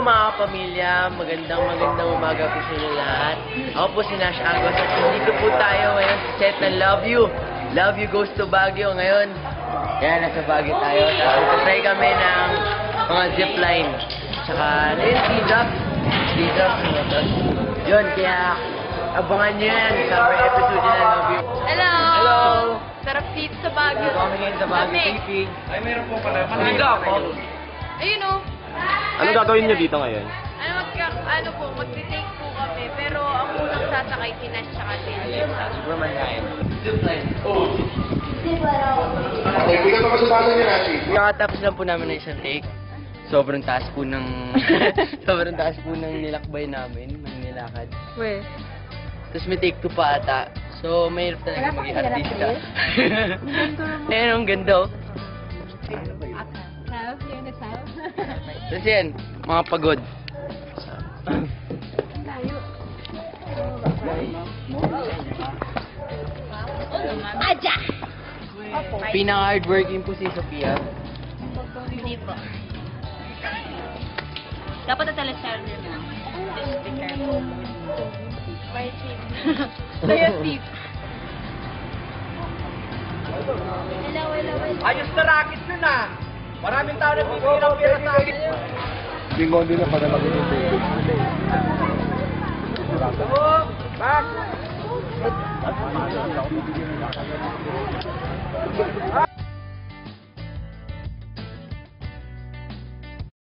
Hello mga kapamilya, magandang umaga po sa inyo lahat. Ako po si Nash Agos at dito po tayo ngayon sa set ng Love You. Love You goes to Baguio ngayon. Kaya nasa Baguio tayo. Tapos try kami ng mga zipline. Tsaka C-drop. Yun, kaya abangan nyo yan sa mga episode na Love You. Hello! Hello! Sarap dito sa Baguio. Kami ngayon sa Baguio Lamig. City. Ay, meron po pala. Maligo ako. Ayun o. Ano gagawin niyo dito ngayon? Magti-take po kami. Pero ang unang sasakay si Nash tsaka si Liz. Superman Ryan. Zipline. Okay, bigat pa kasubasa niya natin. Kakatapos lang po namin ng isang take. Sobrang taas po ng nilakbay namin, ng nilakad. Weh. Tapos may take 2 pa ata. So, mahirap talaga maging artista. Ayan, ang ganda oh. Tapos yan, mga pagod. Aja! Pinaka-hardworking po si Sophia. Hindi po. Dapat na teleserye na. Just be careful. By Steve. Kaya Steve. Hello. Ayos na racket nun ah! Maraming tao na bibigyan ng pera sa akin. Bingo din na pag nag-ibig.